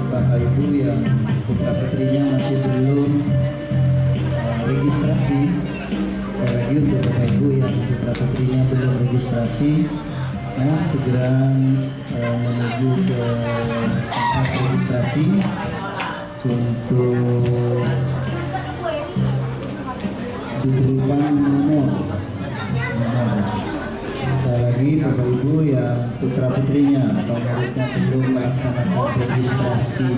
Bapak Ibu yang putra putrinya masih belum registrasi, lagi untuk Bapak Ibu yang putra putrinya belum registrasi, segera menuju ke tempat registrasi untuk diberikan nomor. Sekali lagi Bapak Ibu yang putra putrinya atau muridnya belum melaksanakan registrasi,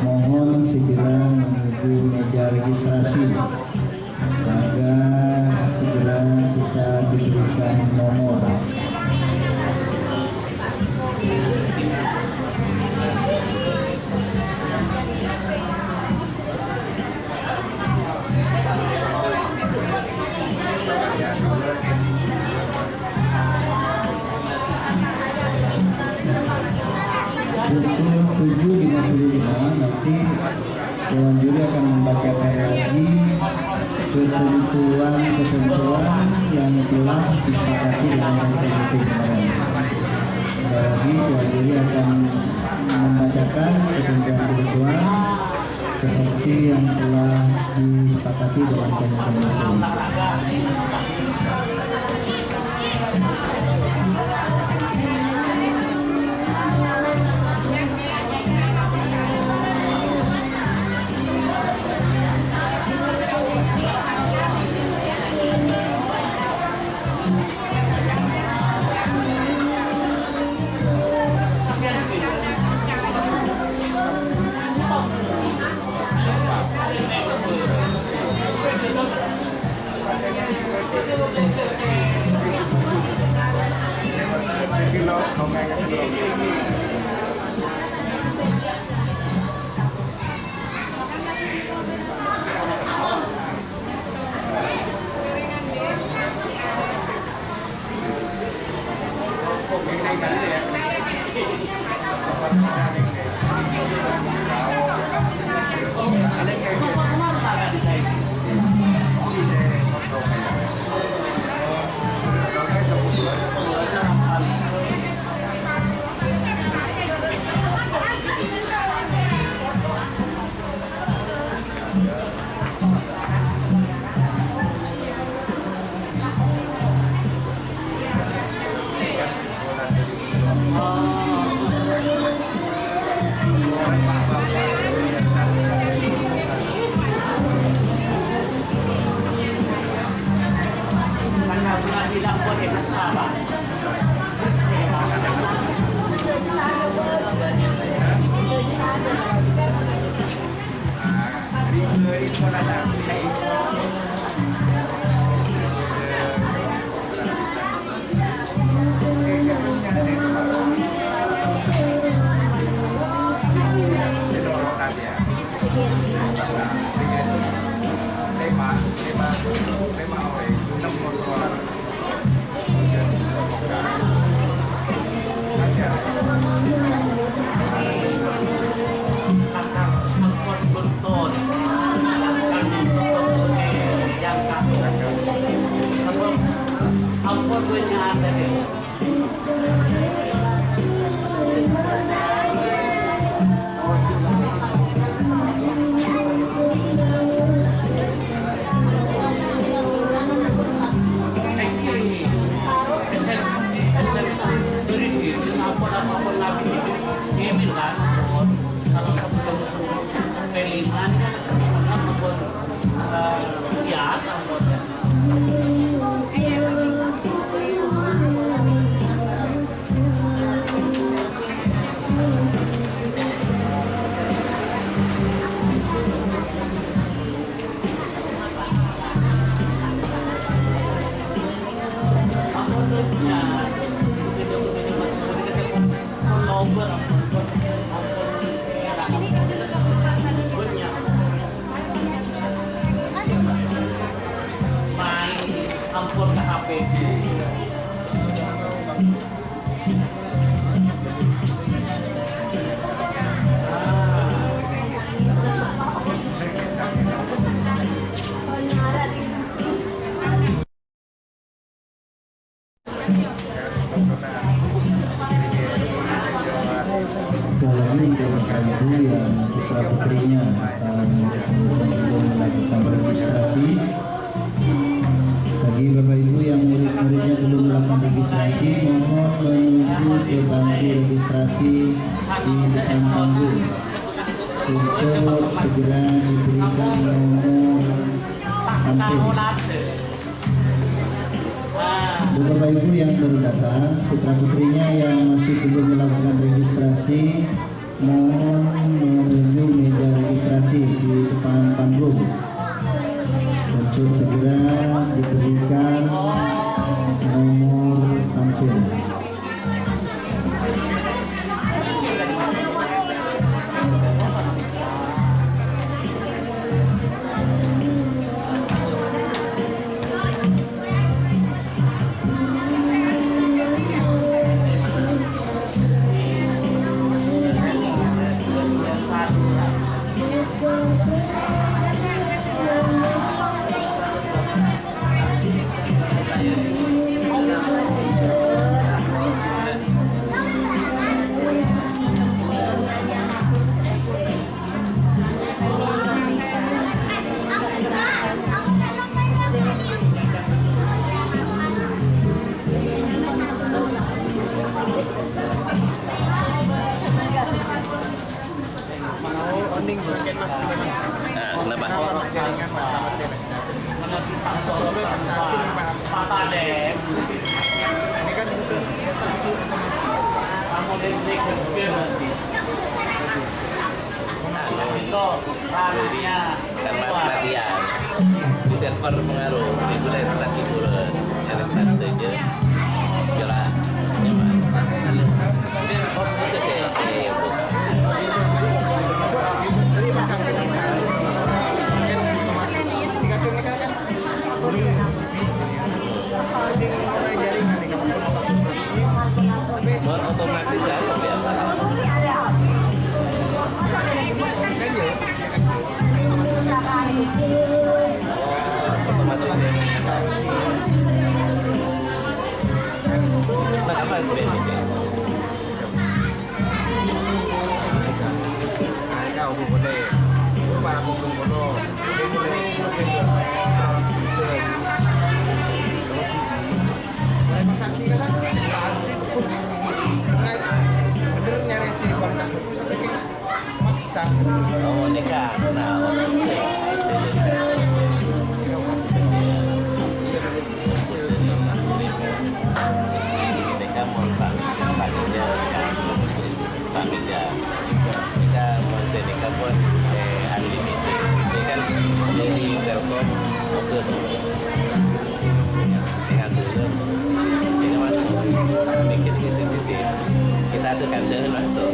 mohon segera menuju meja registrasi agar segera bisa diberikan nomor. Pukul 7.55 nanti Dewan Juri akan membacakan lagi ketentuan yang telah disepakati dengan komite kemarin. Lagi Dewan Juri akan membacakan ketentuan seperti yang telah disepakati dengan komite. bilang buat dia sabar. Ampun gue nyata deh. Ampun ke HP. Sekali lagi Bapak Ibu yang putra putrinya belum melakukan registrasi. Bagi Bapak Ibu yang murid-muridnya belum melakukan registrasi, mohon menuju ke bangku registrasi di depan panggung untuk segera diberikan nomor antrian. Bapak Ibu yang baru datang, putra putrinya yang masih belum melakukan registrasi, mohon menuju meja registrasi di depan panggung untuk segera diberikan nomor tampil. Karena pelatihan di server pengaruh itu lain start turun yang start saja jelas nyaman oh itu sih otomatis ya biasa apa itu kau boleh para kumpul bono oh nikah nah jadi Telkom oke tinggal dulu ini masuk bikin CCTV kita ada kader masuk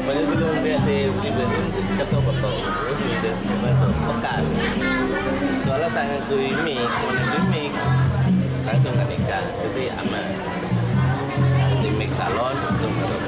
banyak belum lihat sih beli ketok-ketok masuk pekan soalnya tangan kui mic langsung ke nikah jadi aman di mic salon langsung masuk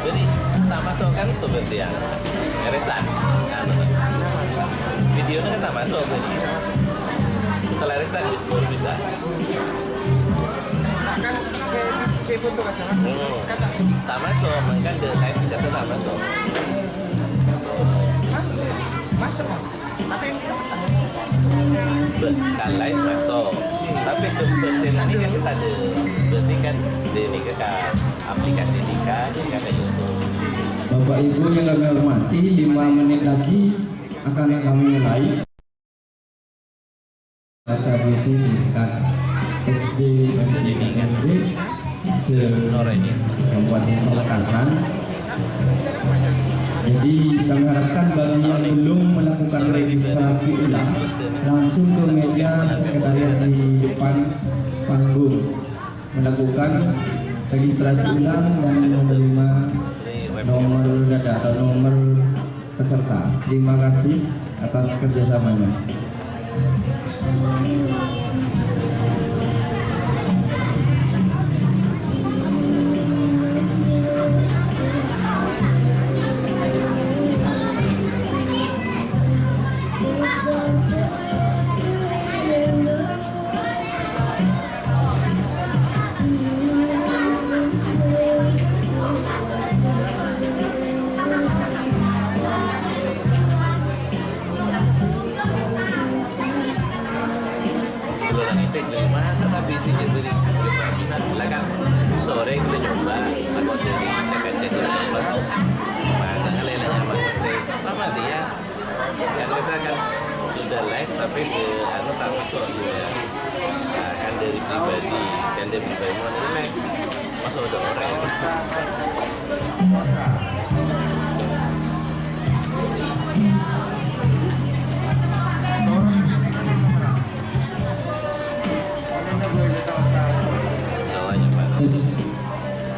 jadi tak masuk kan tuh berarti yang resan videonya kan tak masuk berarti setelah resan baru bisa kan saya foto ke sana tak masuk kan the live biasa tak masuk masuk mas tapi kan live masuk tapi untuk ini kan kita ada berarti kan di nikah ke aplikasi nikah ke YouTube. Bapak Ibu yang kami hormati, 5 menit lagi akan kami mulai bahasa puisi tingkat SD dan SMP Kabupaten Pamekasan. Jadi kami harapkan bagi yang belum melakukan registrasi ulang langsung ke meja sekretariat di depan panggung melakukan registrasi ulang dan menerima nomor data atau nomor peserta. Terima kasih atas kerjasamanya. Sore kita nyoba aku jadi masa kalian nyaman sama dia yang misalkan sudah live tapi anu tak masuk juga kan dari pribadi mau live masuk udah orang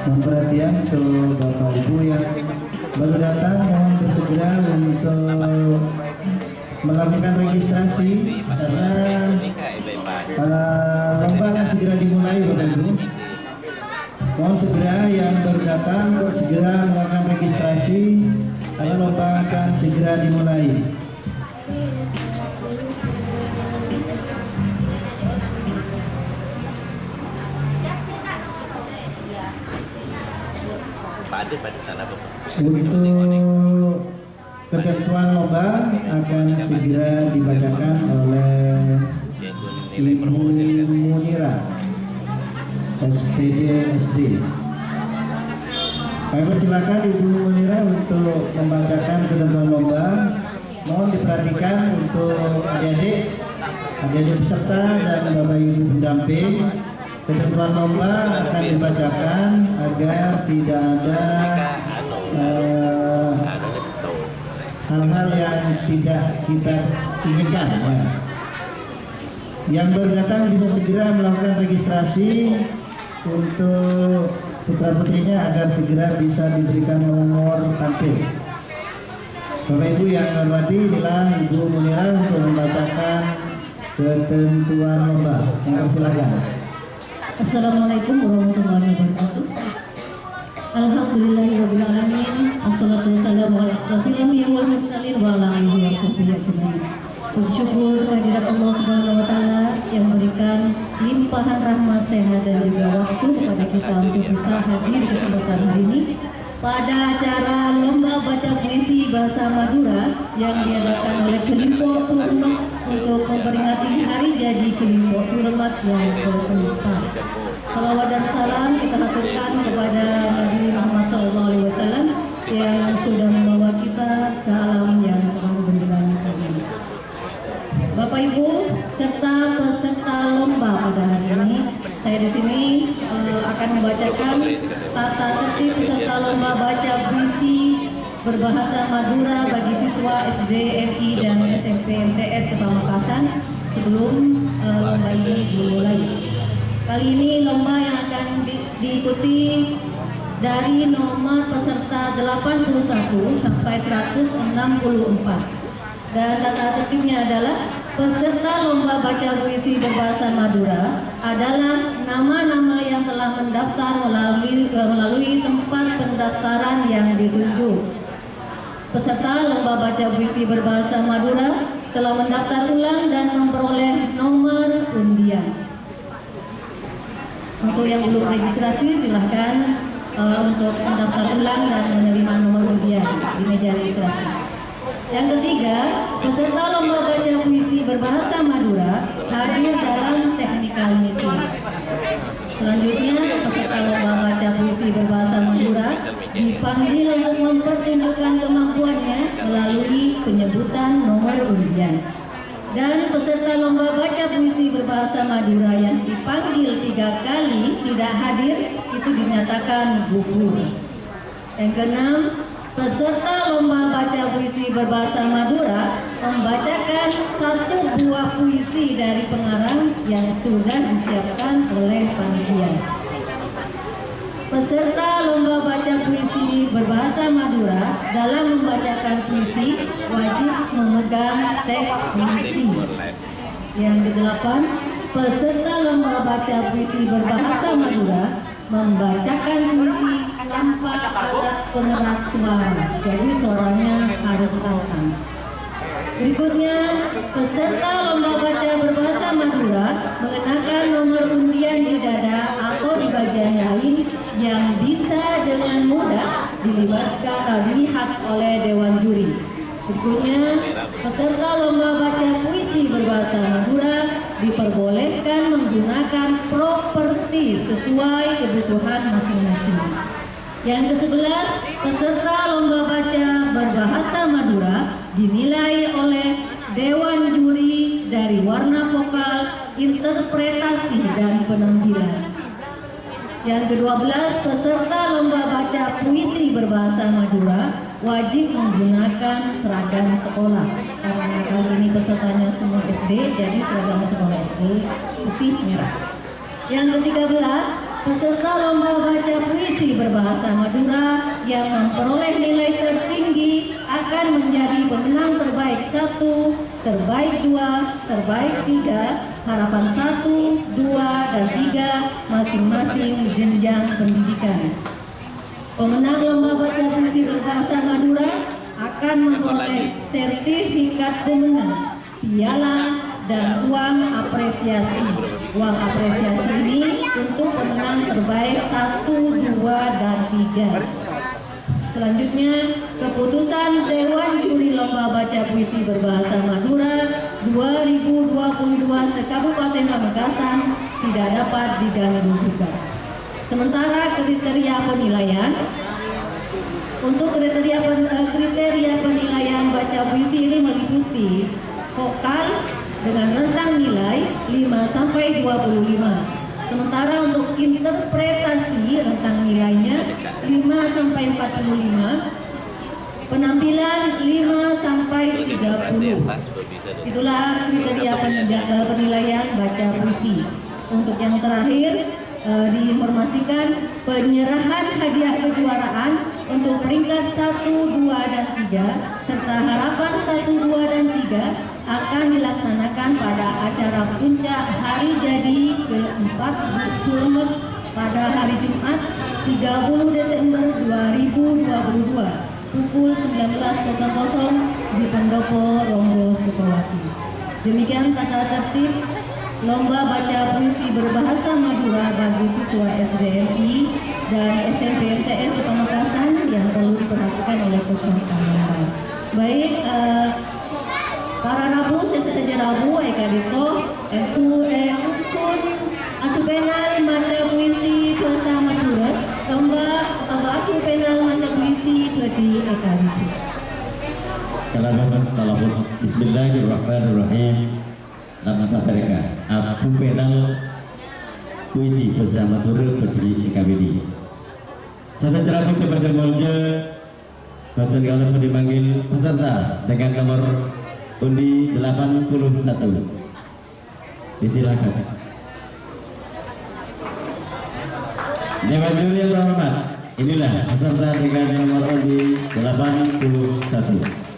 Mohon perhatian untuk Bapak Ibu yang baru datang, mohon bersegera untuk melakukan registrasi karena lomba akan segera dimulai Bapak Ibu. Mohon segera yang baru datang untuk segera melakukan registrasi karena lomba akan segera dimulai. Untuk ketentuan lomba akan segera dibacakan oleh Ibu Munira SPD SD. Kami persilakan Ibu Munira untuk membacakan ketentuan lomba. Mohon diperhatikan untuk adik-adik peserta dan Bapak Ibu pendamping. Ketentuan lomba akan dibacakan agar tidak ada hal-hal yang tidak kita inginkan. Ya. Yang baru datang bisa segera melakukan registrasi untuk putra-putrinya agar segera bisa diberikan nomor tampil. Bapak Ibu yang hormati, inilah Ibu Munira untuk membacakan ketentuan lomba. Silakan. Assalamualaikum warahmatullahi wabarakatuh. Alhamdulillahirabbil alamin. Assalatu wassalamu ala asyrofil anbiya'i wal mursalin wa ala alihi wasahbihi ajmain. Bersyukur kehadirat Allah Subhanahu wa taala yang memberikan limpahan rahmat, sehat dan juga waktu kepada kita untuk bisa hadir di kesempatan hari ini pada acara lomba baca puisi bahasa Madura yang diadakan oleh Kelimpo Turemat untuk memperingati hari jadi Kelimpo Turemat yang ke-4. Salawat dan salam kita haturkan kepada Nabi Muhammad SAW yang sudah membawa kita ke alam yang penuh gembira ini. Bapak Ibu serta peserta lomba pada hari ini, saya di sini akan membacakan tata tertib peserta lomba baca puisi berbahasa Madura bagi siswa SD, MI dan SMP MTS Pamekasan sebelum lomba ini dimulai. Kali ini lomba yang akan diikuti dari nomor peserta 81 sampai 164. Dan tata tertibnya adalah peserta lomba baca puisi berbahasa Madura adalah nama-nama yang telah mendaftar melalui tempat pendaftaran yang ditunjuk. Peserta lomba baca puisi berbahasa Madura telah mendaftar ulang dan memperoleh nomor undian. Untuk yang belum registrasi silahkan untuk mendaftar ulang dan menerima nomor undian di meja registrasi. Yang ketiga, peserta lomba baca puisi berbahasa Madura hadir dalam technical meeting. Selanjutnya, peserta lomba baca puisi berbahasa Madura dipanggil untuk mempertunjukkan kemampuannya melalui penyebutan nomor undian. Dan peserta lomba baca puisi berbahasa Madura yang dipanggil 3 kali tidak hadir itu dinyatakan gugur. Yang keenam, peserta lomba baca puisi berbahasa Madura membacakan 1 buah puisi dari pengarang yang sudah disiapkan oleh panitia. Peserta lomba baca puisi berbahasa Madura dalam membacakan puisi wajib memegang teks puisi. Yang kedelapan, peserta lomba baca puisi berbahasa Madura membacakan puisi tanpa alat pengeras suara, jadi suaranya harus lantang. Berikutnya, peserta lomba baca berbahasa Madura mengenakan nomor undian di dada atau di bagian lain yang bisa dengan mudah dilihat oleh Dewan Juri. Berikutnya, peserta lomba baca puisi berbahasa Madura diperbolehkan menggunakan properti sesuai kebutuhan masing-masing. Yang ke-11, peserta lomba baca berbahasa Madura dinilai oleh Dewan Juri dari warna vokal, interpretasi, dan penampilan. Yang ke-12, peserta lomba baca puisi berbahasa Madura wajib menggunakan seragam sekolah. Karena kali ini pesertanya semua SD, jadi seragam sekolah SD putih merah. Yang ke-13, peserta lomba baca puisi berbahasa Madura yang memperoleh nilai tertinggi akan menjadi pemenang terbaik 1, terbaik 2, terbaik 3, harapan 1, 2, dan 3 masing-masing jenjang pendidikan. Pemenang lomba baca puisi berbahasa Madura akan memperoleh sertifikat pemenang, piala, dan uang apresiasi. Uang apresiasi ini untuk pemenang terbaik 1, 2, dan 3. Selanjutnya, keputusan Dewan Juri Lomba Baca Puisi Berbahasa Madura 2022 se-Kabupaten Pamekasan tidak dapat diganggu-gugat. Sementara kriteria penilaian, untuk kriteria penilaian baca puisi ini meliputi vokal dengan rentang nilai 5-25. Sementara untuk interpretasi rentang nilainya 5-45, penampilan 5-30. Itulah kriteria penilaian baca puisi. Untuk yang terakhir, diinformasikan penyerahan hadiah kejuaraan untuk peringkat 1, 2, dan 3 serta harapan 1, 2, dan 3 akan dilaksanakan pada acara puncak hari jadi ke-4 Turemet pada hari Jumat 30 Desember 2022 pukul 19.00 di Pendopo Ronggo Sukawati. Demikian tata tertib lomba baca puisi berbahasa Madura bagi siswa SDMI dan SMP MTS di Pamekasan yang perlu diperhatikan oleh peserta lomba. Baik, para Rabu, sesaja Rabu, Eka Dito, Atu penal mata puisi bahasa Madura, lomba atau atu penal mata puisi bagi Eka Dito. Telepon. Bismillahirrahmanirrahim. Nama Patrika. Aku penal puisi bersama turut berdiri EKBD. Saya terapi sebagai molje. Bapak kalau dipanggil peserta dengan nomor undi 81. Disilakan. Dewan juri yang terhormat, inilah peserta dengan nomor undi 81.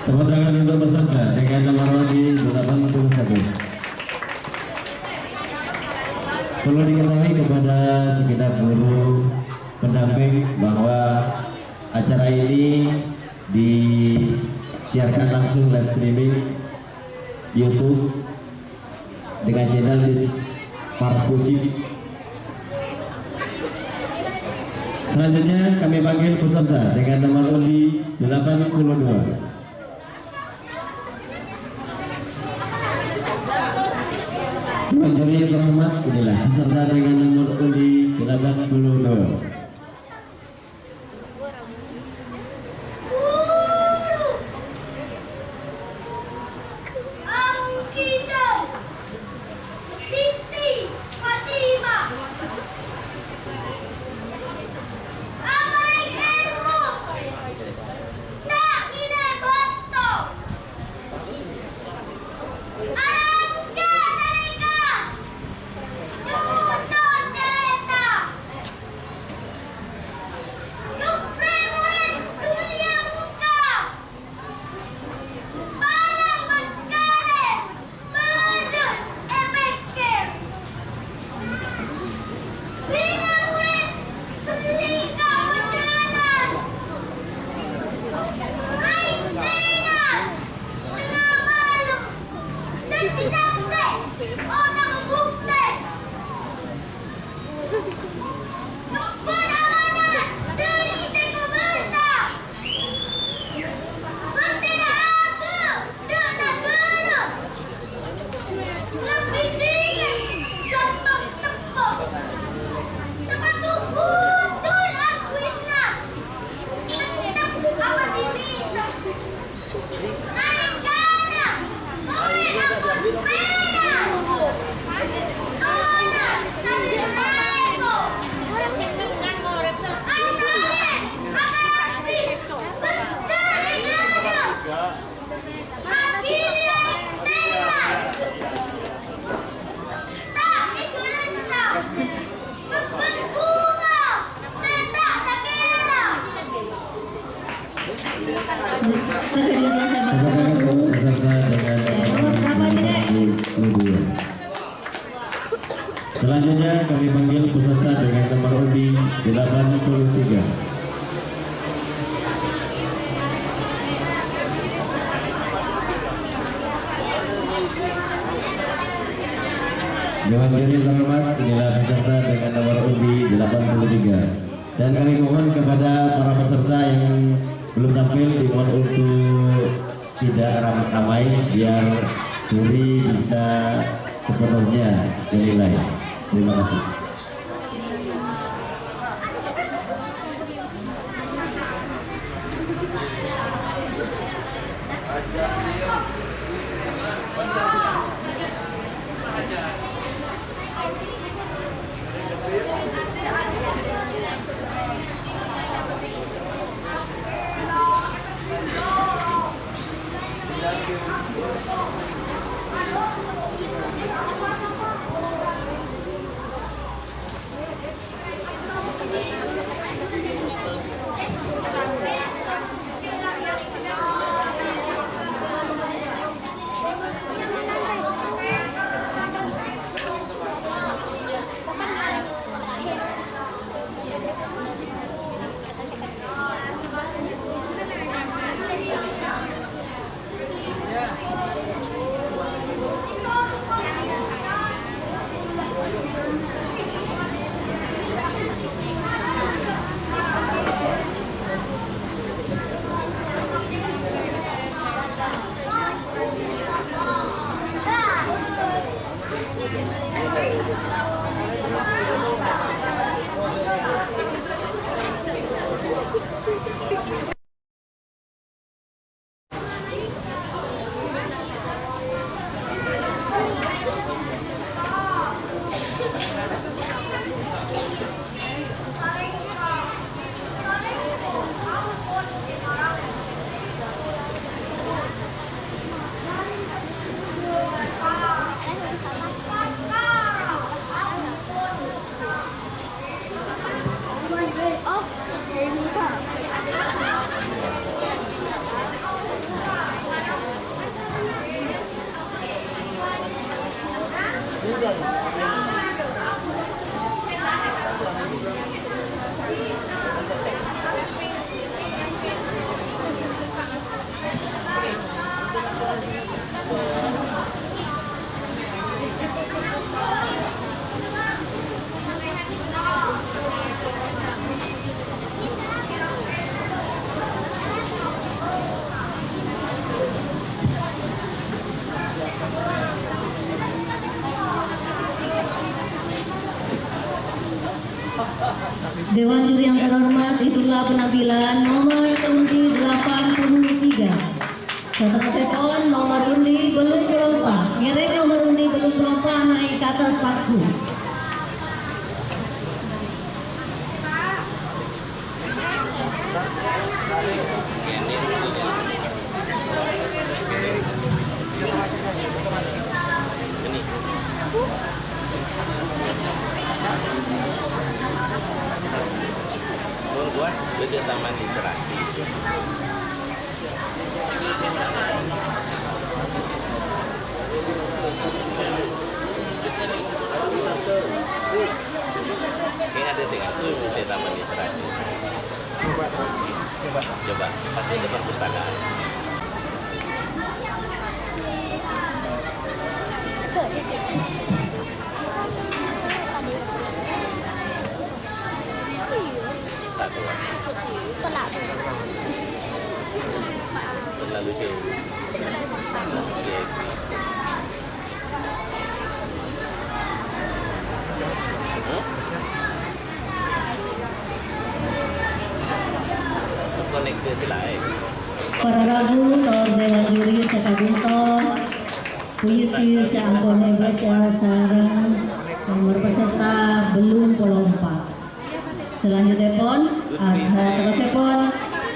Tepuk tangan untuk peserta dengan nomor undi 81. Perlu diketahui kepada segenap guru pendamping bahwa acara ini disiarkan langsung live streaming YouTube dengan channel Disparkusip. Selanjutnya kami panggil peserta dengan nomor undi 82. Dewan juri yang terhormat, inilah peserta dengan nomor undi 82. Selanjutnya kami panggil peserta dengan nomor undi 83. Dewan juri terhormat, inilah peserta dengan nomor undi 83. Dan kami mohon kepada para peserta yang belum tampil dimohon untuk tidak ramai biar juri bisa sepenuhnya menilai. Terima kasih. Dewan juri yang terhormat, itulah penampilan nomor undi 83. Setelah sepon nomor undi belum berompak, ngerek nomor undi belum berompak naik ke atas paku. Buat beda taman interaksi. Ini ada sih aku beda taman interaksi. Coba pasti ada perpustakaan. Terlalu jauh. Koneksi lain. Para ragu tor dewan juri sekabunto puisi seampun baca sarang nomor peserta belum polompak. Selanjutnya pon asa tersepon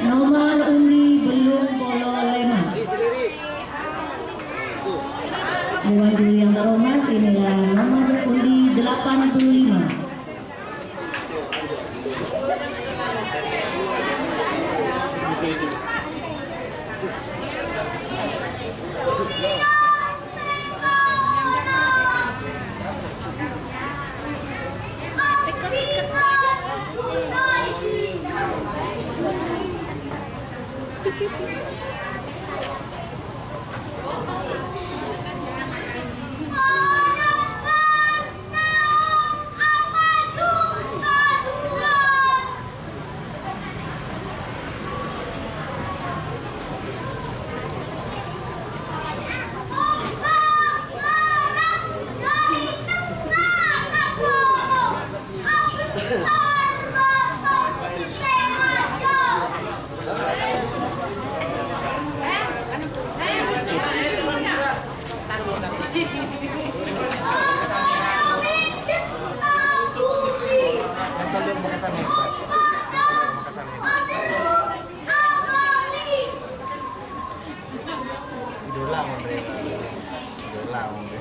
nomor undi belum polo lema. Dewan juri yang terhormat, inilah nomor undi 85. Yang telur Makassar hebat. Makassar hebat. Idola Andre. Idola Andre.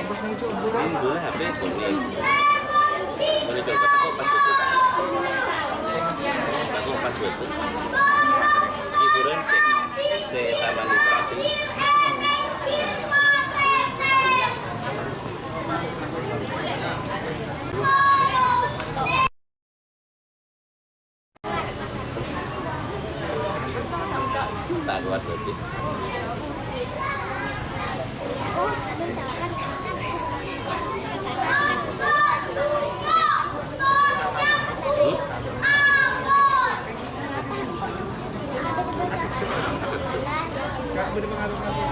Ini boleh HP kuning. Boleh coba aku pas itu tak? Aku pas itu. Hiburan cek saya taman literasi. Tak kuat berarti. Enggak boleh mengaruh-ngaruh.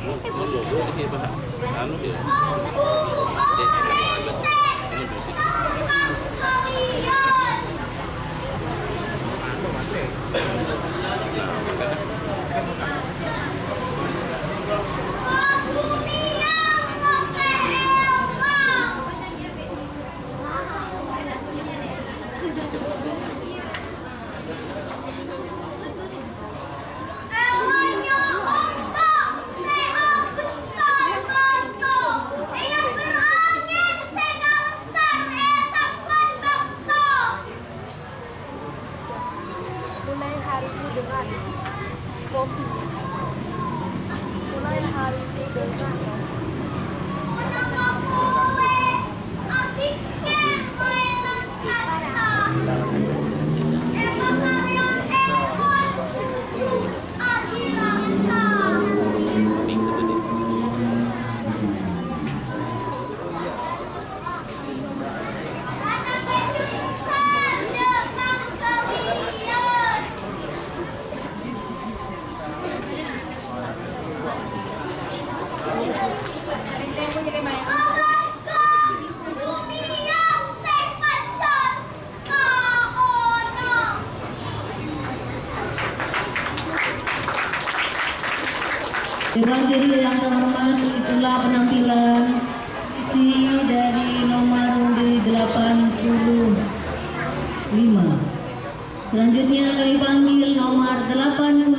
Mau jodoh sih Pak. Anu dia. Ini bersih. Nah, makanya Mulai hari ini dengan kopi. Mulai hari ini dengan minggu tadi. Dewan juri yang terhormat, itulah penampilan isi dari nomor undi 85. Selanjutnya kami panggil nomor 86.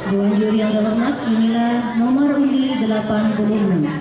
Dewan juri yang terhormat, inilah nomor undi 86.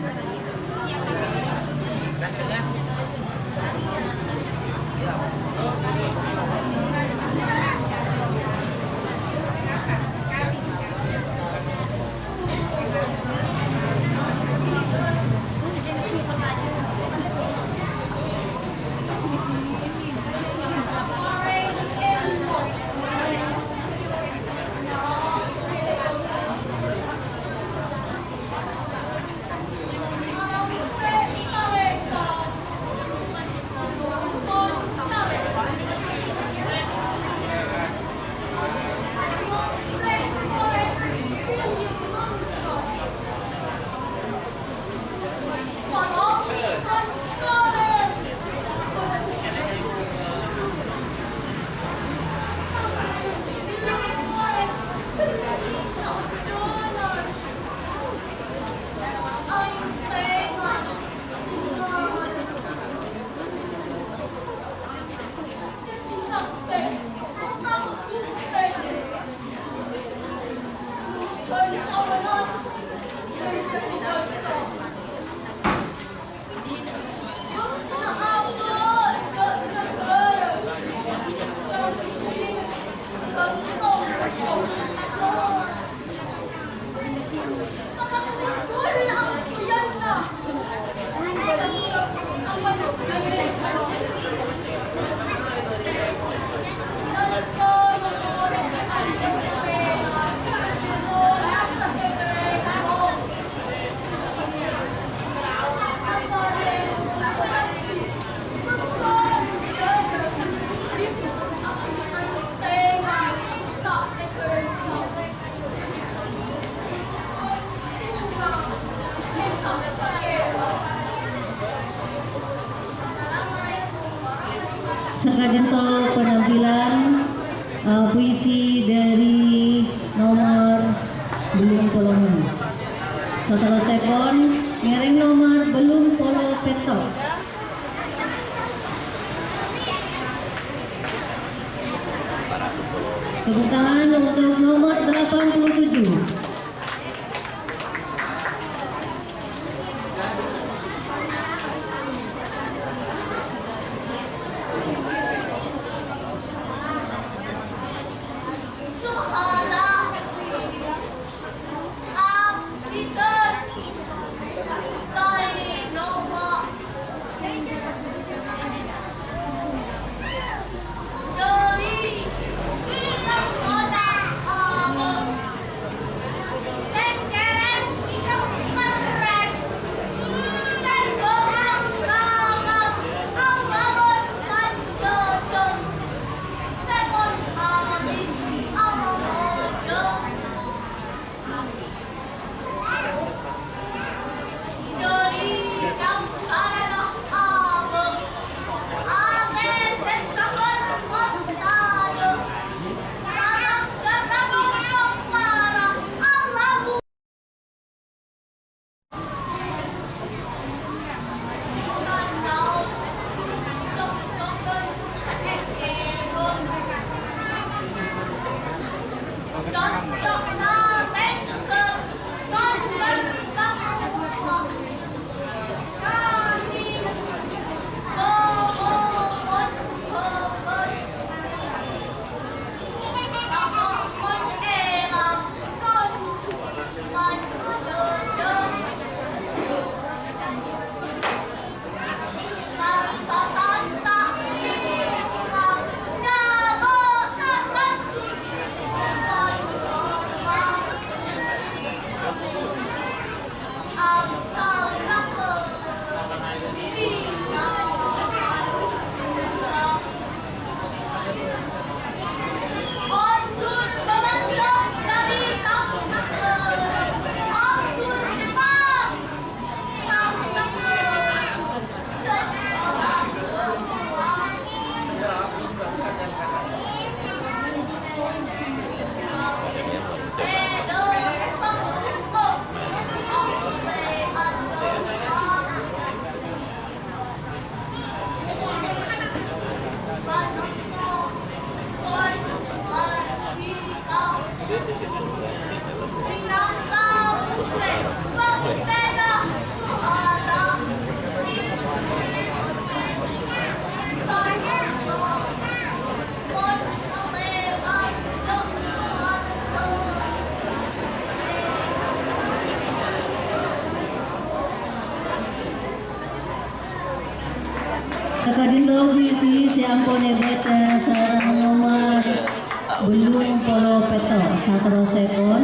Serta penampilan puisi dari nomor belum polongan. Setelah sekon ngereng nomor belum polo petok. Tepuk tangan untuk nomor 87. Sekadinto puisi siampone beta sarang nomor belum polo peto satro sekon.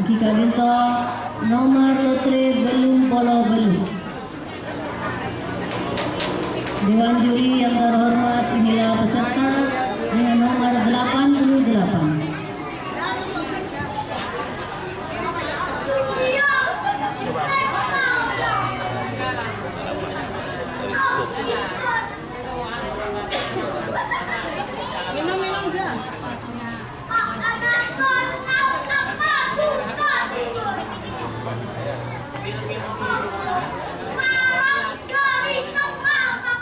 Kikadinto nomor lotre belum polo belum. Dewan juri yang terhormat, inilah peserta